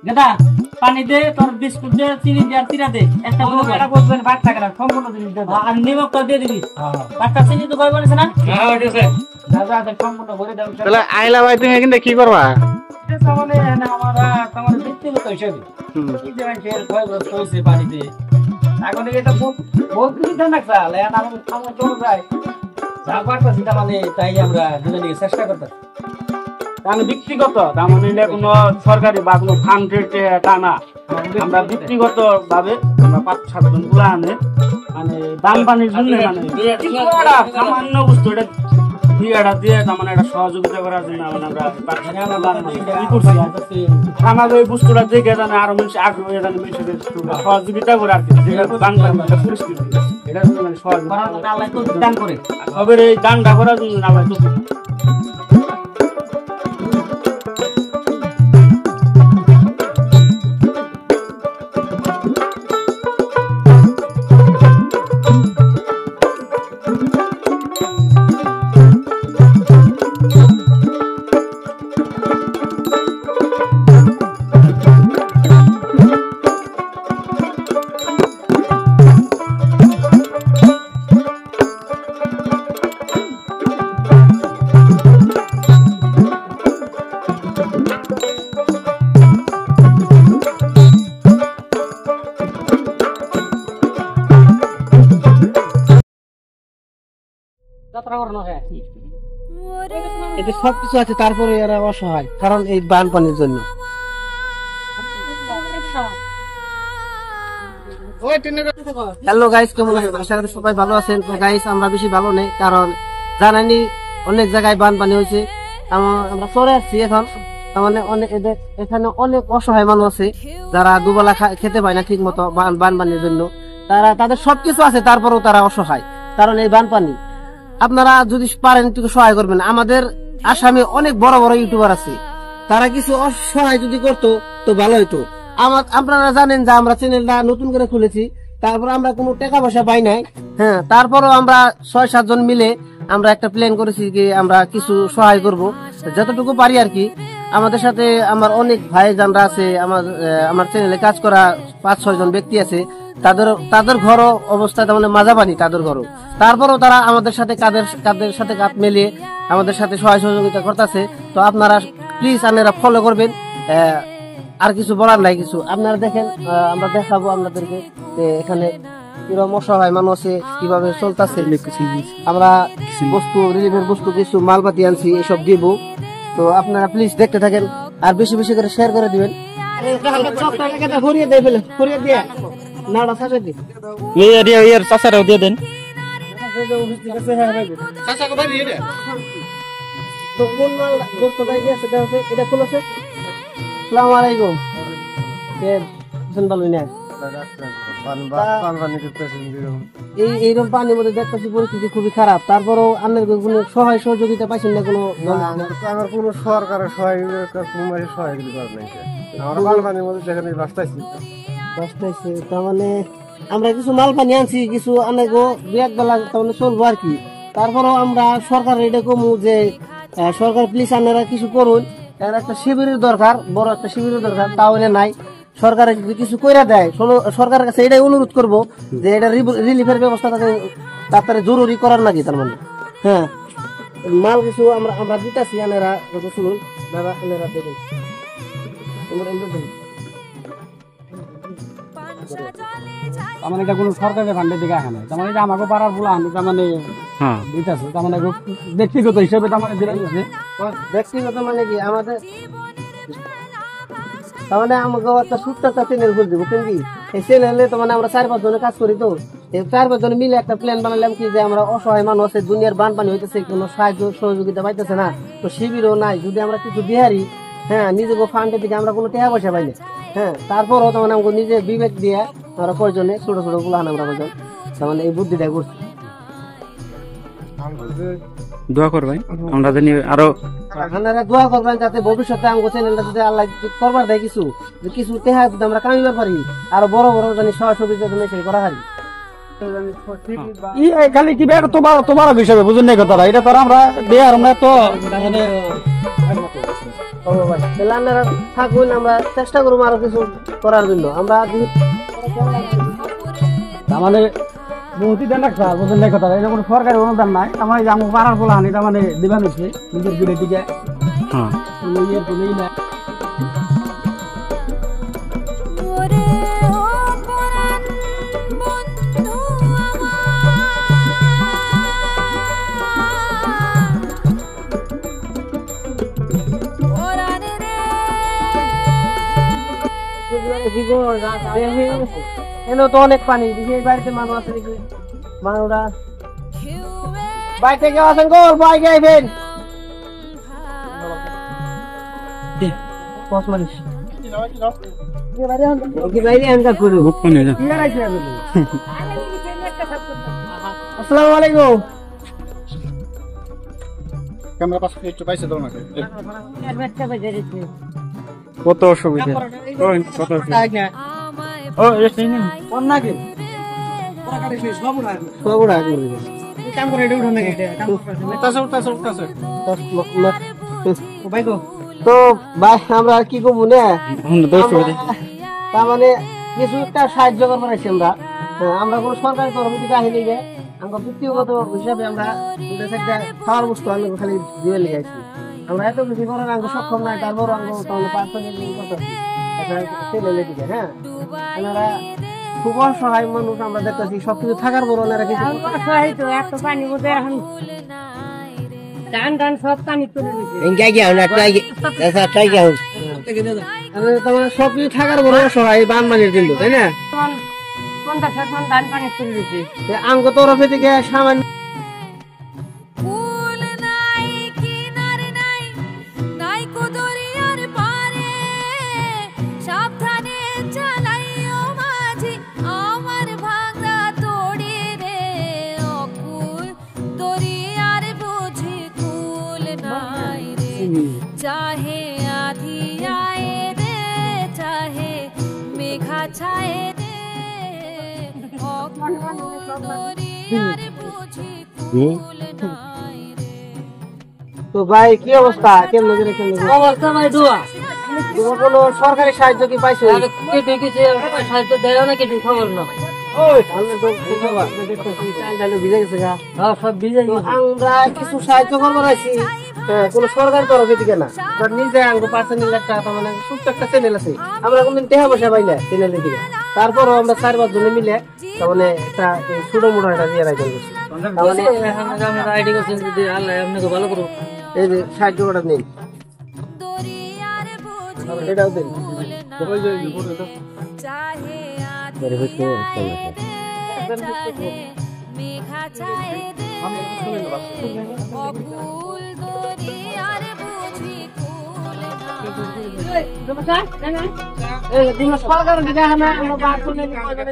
গেদা পানি দে, তোর বিস্কুট দে, চিনি দে আর চিরা দে। একটা বড় এটা বলবেন ভাত থাকে না, সম্পূর্ণ জিনিস দে। আর নিমক তো দিয়ে দিবি। একটা চিনি তো কই বলেছ না? হ্যাঁ ঠিক আছে। দাদা সম্পূর্ণ ভরে দাও। তাহলে আইলা ভাই তুমি কিন্তু কি করবা? এটা মানে আমরা তোমার ব্যক্তিগত হিসেবে কি যে ফের কয় বছর হইছে পানিতে। এখন এটা বহুত কিছু দেন না স্যার, এখন আমরা চলে যাই। যা পারতাছি তা মানে তাই আমরা দুজনে চেষ্টা করতাম। আমি ব্যক্তিগত তার মানে কোনো সরকারি বা কোনো ফান্ডের টানা, আমরা ব্যক্তিগত ভাবে আমরা 5-7 জন গুলা আনে মানে দান পানির জন্য মানে সামান্য বস্তু এটা বিয়েটা দিয়ে তার মানে একটা সহযোগিতা করার জন্য মানে আমরা আমাদের ওই বস্তুটা দেখে জানে আরো মানুষ আগ্রহ জানে মানুষের সহযোগিতা করে আর কি পরিস্থিতি এটা মানে সহযোগিতা করে সবের এই দানটা করার জন্য আল্লাহ এতে সবকিছু আছে, তারপরে এরা অসহায় কারণ এই বানপানির জন্য। হ্যালো গাইস, কেমন আছেন? আশা করি সবাই ভালো আছেন। গাইস আমরা বেশি ভালো নেই, কারণ জানেনি অনেক জায়গায় বানপানি হয়েছে। আমরা চলে আসছি এখন, মানে অনেক এখানে অনেক অসহায় মানুষ আছে যারা দুবেলা খেতে পায় না ঠিক মতো বানপানির জন্য। তাদের সবকিছু আছে, তারপরেও তারা অসহায় কারণ এই বানপানি। আপনারা যদি পারেন একটু সহায় করবেন। আমাদের আসামে অনেক বড় বড় ইউটিউবার আছে, তারা কিছু অসহায় যদি করতো তো ভালো হইতো। আপনারা জানেন যে আমরা চ্যানেলটা নতুন করে খুলেছি, তারপর আমরা কোনো টাকা পয়সা পাই নাই। হ্যাঁ, তারপরও আমরা 6-7 জন মিলে আমরা একটা প্ল্যান করেছি যে আমরা কিছু সহায় করব যতটুকু পারি আর কি। আমাদের সাথে আমার অনেক ভাই জানরা আছে, আমার চ্যানেলে কাজ করা 5-6 জন ব্যক্তি আছে। তাদের ঘরও অবস্থা মানে মাঝাবানি, তাদের ঘরও। তারপরও তারা আমাদের সাথে কাদের সাথে কাঁধ মিলিয়ে আমাদের সাথে সহায় সহযোগিতা করতেছে। তো আপনারা প্লিজ আপনারা ফলো করবেন। আর কিছু বলার নাই কিছু, আপনারা দেখেন, আমরা দেখাবো আপনাদেরকে এখানে কিরকম অসহায় মানুষ কিভাবে চলতেছে। আমরা বস্তু রিলিফের বস্তু কিছু মালপাতি আনছি, এসব দিব। তো আপনারা প্লিজ দেখতে থাকেন আর বেশি বেশি করে শেয়ার করে দিবেন। দিয়ে দেন। এইরকম পানির মধ্যে দেখতেছি পরিস্থিতি খুবই খারাপ, তারপরেও আপনার কোনো সহায় সহযোগিতা পাইছেন না? কোনো আমার কোনো সরকারের সহায়তা তার মানে আমরা কিছু মাল পানি আনছি, কিছু আনাগো 2-1 বেলা তাহলে চলবো আর কি। তারপরেও আমরা সরকার এটা কমু যে সরকার প্লিজ আপনারা কিছু করুন। একটা শিবিরের দরকার, বড় একটা শিবিরের দরকার, তাহলে নাই। সরকার যদি কিছু কইরা দেয়, সরকারের কাছে এটাই অনুরোধ করবো যে এটা রিলিফের ব্যবস্থা তাড়াতাড়ি জরুরি করার নাকি। তার মানে হ্যাঁ, মাল কিছু আমরা দিতেছি। আনেরা শুনুন দাদা, আনেরা দেখুন। মানে এটা কোনো সরকারের ফান্ডের দিকে আসে না, তার মানে এটা আমাকে পাড়ার বলা আনতে তার মানে দিতেছে, তার মানে ব্যক্তিগত হিসেবে তার মানে ব্যক্তিগত মানে কি আমাদের, তার মানে আমাকে একটা ছোট্ট একটা চ্যানেল খুলতে বুঝছেন কি। এই চ্যানেলে তো মানে আমরা 4-5 জনে কাজ করি। তো এই 4-5 জনে মিলে একটা প্ল্যান বানালাম কি যে আমরা অসহায় মানুষ আছে, দুনিয়ার বানপানি হইতেছে, কোনো সাহায্য সহযোগিতা পাইতেছে না, তো শিবিরও নাই। যদি আমরা কিছু বিহারি, হ্যাঁ, নিজেকে ফান্ডের দিকে আমরা কোনো টাকা পয়সা পাই না। হ্যাঁ, তারপরও তো মানে আমাকে নিজের বিবেক দিয়ে আমরা প্রয়োজনে ছোট ছোট গুলো আমরা প্রয়োজন তার মানে এই বুদ্ধিটা করছি। দোয়া করবেন আমরা জানি আরো, আপনারা দোয়া করবেন যাতে ভবিষ্যতে আমাকে চ্যানেলটা যদি আল্লাহ করবার দেয় কিছু টেহা যদি আমরা কামিবার পারি, আরো বড় বড় জানি সহযোগিতা করা হারি। খালি কি তোমার হিসাবে বুঝুন নাই কথাটা, এটা তো আমরা বিহার আমরা তো ভাই তাহলে আপনারা থাকুন, আমরা চেষ্টা করবো আরো কিছু করার জন্য। আমরা তার মানে বহুত দেন রাখছে বুঝলেন না কথা, এটা কোনো সরকারি অনুদান নাই। আমার এই যে আমার পাড়ার পোলা হানি তার মানে দিবান হচ্ছে নিজের বিলের দিকে কোনো ইয়ের কোনোই না। এনে তো অনেক পানি, দেখি এই বাড়িতে মানুষ আছে, দেখি মানুষরা বাড়িতে কেউ আছেন গো, বাইক আইবেন আসসালামু আলাইকুম। ক্যামেরা পাশে একটু পাইছে দাও না কত অসুবিধা, কত অসুবিধা। ও এসে নেই কোন নাকি সবুড়া করে কাম করে উঠো নাকি তো ভাই আমরা কি করবো না, তার মানে কিছু একটা সাহায্য করবার আছি আমরা। আমরা কোনো সরকারি তরফ থেকে আহিনি গে, আমরা ব্যক্তিগত হিসাবে আমরা একটা খাওয়ার বস্তু আমি খালি দিয়ে লিখে আসছি। আমরা এত কিছু করার আঙ্গ সক্ষম নাই, তারপর আঙ্গ তাহলে দিকে। হ্যাঁ আপনারা খুব অসহায় মানুষ, আমরা দেখতেছি সবকিছু থাকার পর ওনারা কিছু এত পানি মধ্যে এখন গান সব পানি তুলে সবকিছু থাকার পর অসহায় বানমানির জন্য, তাই না? 50 ধান পানি তুলে দিচ্ছে আঙ্গ তরফে থেকে সামান্য चाहे आधी आए रे चाहे मेघा छाए रे তো ভাই কি অবস্থা, কেমন অবস্থা ভাই? কোনো সরকারি সাহায্য কি পাইছো? সাহায্য দেয় না, কিছু খবর না। আমরা কিছু সাহায্য করবো আছি, কোন সরকার তরফে দিকে না, নিজে পার্সোনাল একটা মানে ছোট্ট একটা চ্যানেল আছে। আমরা কোনদিন টেহা পয়সা পাই না চ্যানেলের দিকে, তারপরও আমরা 4-5 জনে মিলে তার মানে একটা ছোট মোটো একটা দিয়ে রাখবেন। ভালো করবো এই যে সাহায্য করার নেই, এটাও দিন। সরকার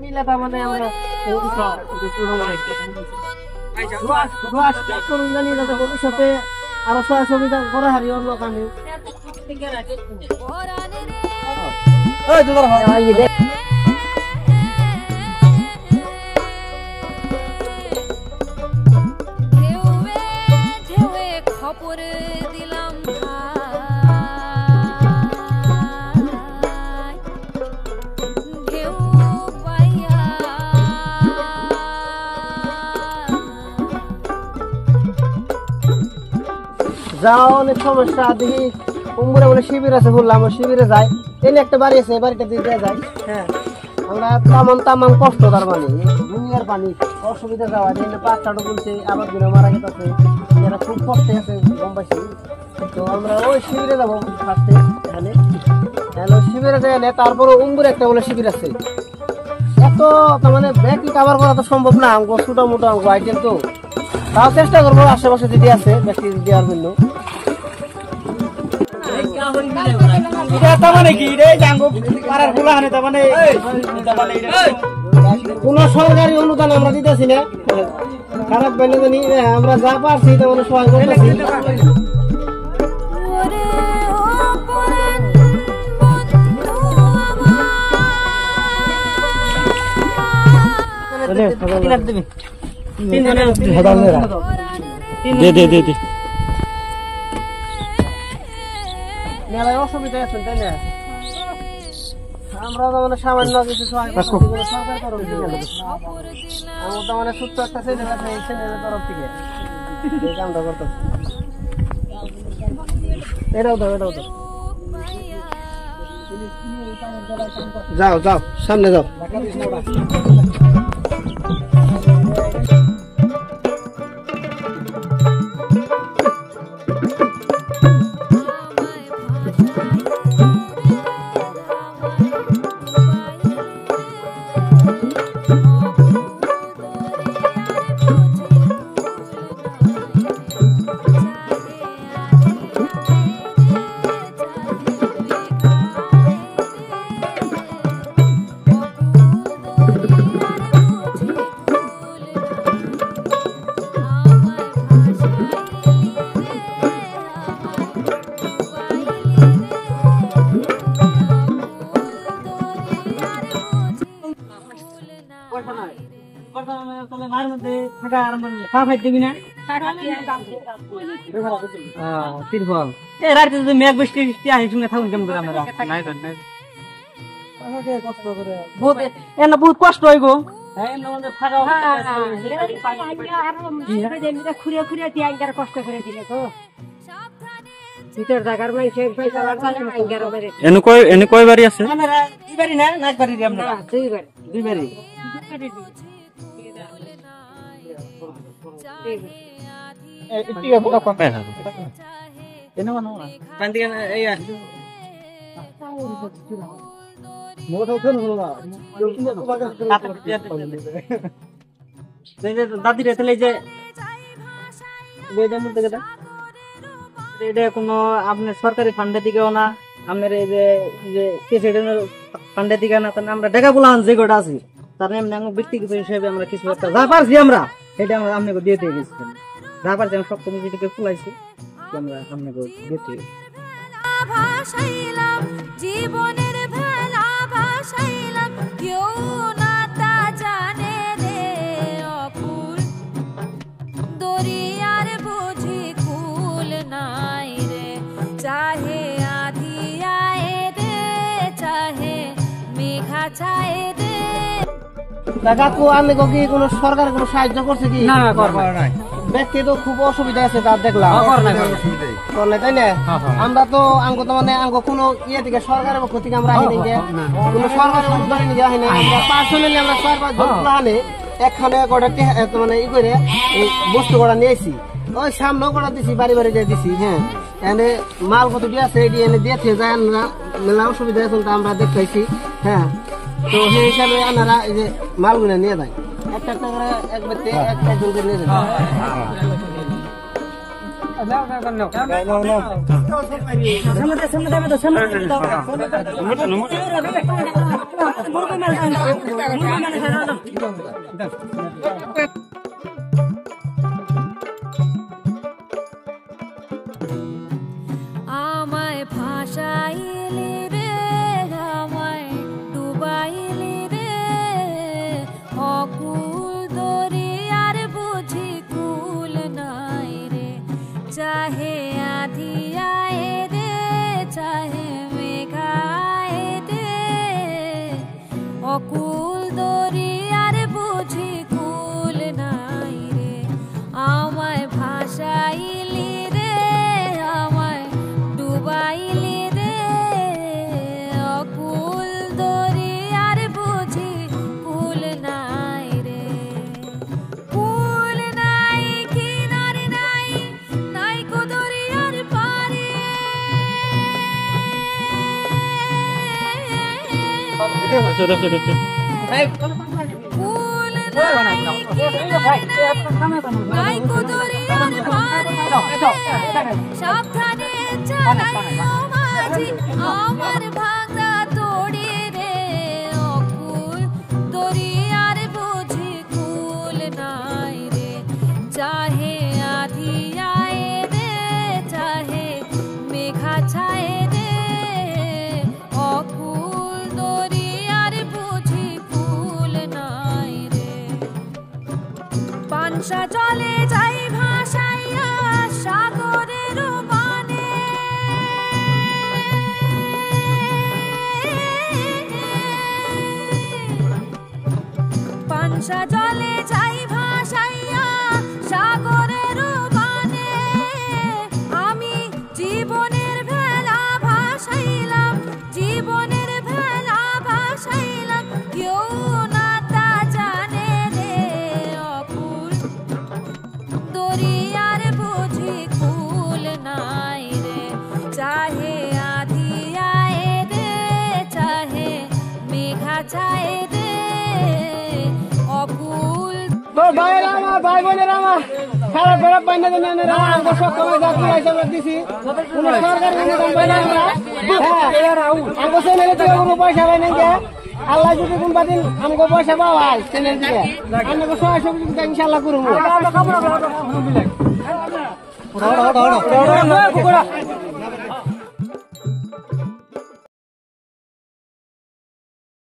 মিলে তার মানে আমরা ভবিষ্যতে আরো সহযোগিতা করা হারি অন্য কামে। খবর দিলাম যাও অনেক সমস্যা, দেখি কুম্বুরে বলে শিবির আছে, বললাম শিবিরে যাই। এনে একটা বাড়ি আছে, বাড়িটা দিয়ে যায়। হ্যাঁ আমরা তামাম কষ্ট, তার মানে দুনিয়ার পানি অসুবিধা যাওয়া, বাচ্চাটা বলছে আবার দিনে মারা গেছে, এরা খুব কষ্টে আছে বোম্বাইছে। তো আমরা ওই শিবিরে যাবো ফার্স্টে, এখানে শিবিরে যাই। তারপরে উম্বুরে একটা বলে শিবির আছে, এত তার মানে ব্যাগ কাভার করা তো সম্ভব না, আমাকে ছোটো মোটো আমাকে আইটেম, তো তাও চেষ্টা করবো আশেপাশে যদি আছে ব্যক্তি দেওয়ার জন্য। কোন সরকারি অনুদান আমরা দিতেছি না, খারাপ বাইলে জানি আমরা যা পারছি তেমন সহায় করতেছি। মেলায় অসুবিধা আছে তাই না? আমরা তো মানে সামান্য কিছু সরকার তরফ থেকে আমার তো মানে ছোট্ট একটা ছেলে আছে এই ছেলের তরফ থেকে এই কামটা করতে এটাও দাও যাও যাও সামনে যাও মেঘ বৃষ্টি আসে সঙ্গে থাকুন কেমন করে আমরা বহুত কষ্ট হয় গো খুঁড়িয়ে খুঁড়িয়ে দিয়ে আইনকার কষ্ট করে দিলে তো ভিতর জায়গার মানুষের এনে কয় বাড়ি আছে দুইবারই না একবারই আমরা দুইবারই দাদির এতে যে এটা কোনো আপনার সরকারি ফান্ডের দিকেও না আপনার এই যে প্রেসিডেন্টের ফান্ডের দিকে না আমরা টাকা বলান যে গোটা আছি তার এমনি ব্যক্তিগত হিসেবে আমরা কিছু একটা যা পারছি আমরা এটা আমরা আপনাকে দিয়ে দিয়ে গেছি যা পারছি আমি সব কমিটিকে ফুলাইছি আমরা আপনাকে দিয়ে ভাসাইলাম জীবনের ভেলা ভাসাইলাম কেউ না তা জানে রে অকুল দরিয়ার বুঝি কুল নাই রে চাহে আধি আয়ে দে চাহে মেঘা ছায়ে দে কাকু আমি কি কোনো সরকার কোনো সাহায্য করছে কি না করবে না ব্যক্তি তো খুব অসুবিধা আছে তার দেখলাম করলে তাই না আমরা তো আঙ্গো তো মানে আঙ্গো কোনো ইয়ে থেকে সরকারের পক্ষ থেকে আমরা আনি যে কোনো সরকারের উদ্যোগে নিয়ে আসি না আমরা পার্সোনালি আমরা 4-5 জন প্লানে একখানে কটা মানে ই করে এই বস্তু করা নিয়েছি ওই সামনেও করা দিছি বাড়ি বাড়ি দিয়ে দিছি হ্যাঁ এনে মাল কত দিয়ে আছে এটি এনে দিয়েছে যায় আমরা মেলা অসুবিধা আছে আমরা দেখাইছি হ্যাঁ তো সেই হিসাবে আপনারা এই যে মালগুলো নিয়ে যায় একটা করে এক ব্যক্তি একজন করে নিয়ে যায় আমায় ভাসাইলি রে আমায় ডুবাইলি রে অকুল দরিয়ার বুঝি কুল নাই রে চাহে আধি আয়ে দে চাহে মেঘা আয়ে দে অকুল দরিয়ার বুঝি কুল নাই রে আমায় ভাসাইলি রে আমায় ডুবাইলি রে অকুল দরিয়ার বুঝি কুল নাই রে কুল নাই কিনারে নাই নাই কো দরিয়ার পারে কুল নাই কো দরিয়ার পারে সাবধানে চালাইও মাঝি আমার ভাঙা তোড়ে রে অকুল দরিয়ার বুঝি কুল নাই রে চাহে আধি আয়ে দে চাহে মেঘা ছায়ে দে অকুল দরিয়ার বুঝি কুল নাই রে পানসা চলে যাই ভাসাইয়া সাগরের পানে বর্ষা জলে যাই ভাসাইয়া সাগরের বানে আমি জীবনের ভেলা ভাসাইলাম জীবনের ভেলা ভাসাইলাম কেউ না তা জানে রে অকুল দরিয়ার বুঝি কুল নাই রে চাহে আধি আয়ে রে চাহে মেঘা চায়ে রে অকুল তো ভাইয়েরা আমার ভাই বোনেরা আমার খারাপ খারাপ পাই না জানি আমরা সবসময় যাত্রী হিসাবে দিছি কোনো সরকারি অনুদান পাই না আমরা আমাকে চ্যানেলে থেকে কোনো পয়সা পাই নাই আল্লাহ যদি কোনবা দিন আমাকে পয়সা পাওয়া হয় চ্যানেল থেকে আমাকে সহযোগিতা ইনশাল্লাহ করবো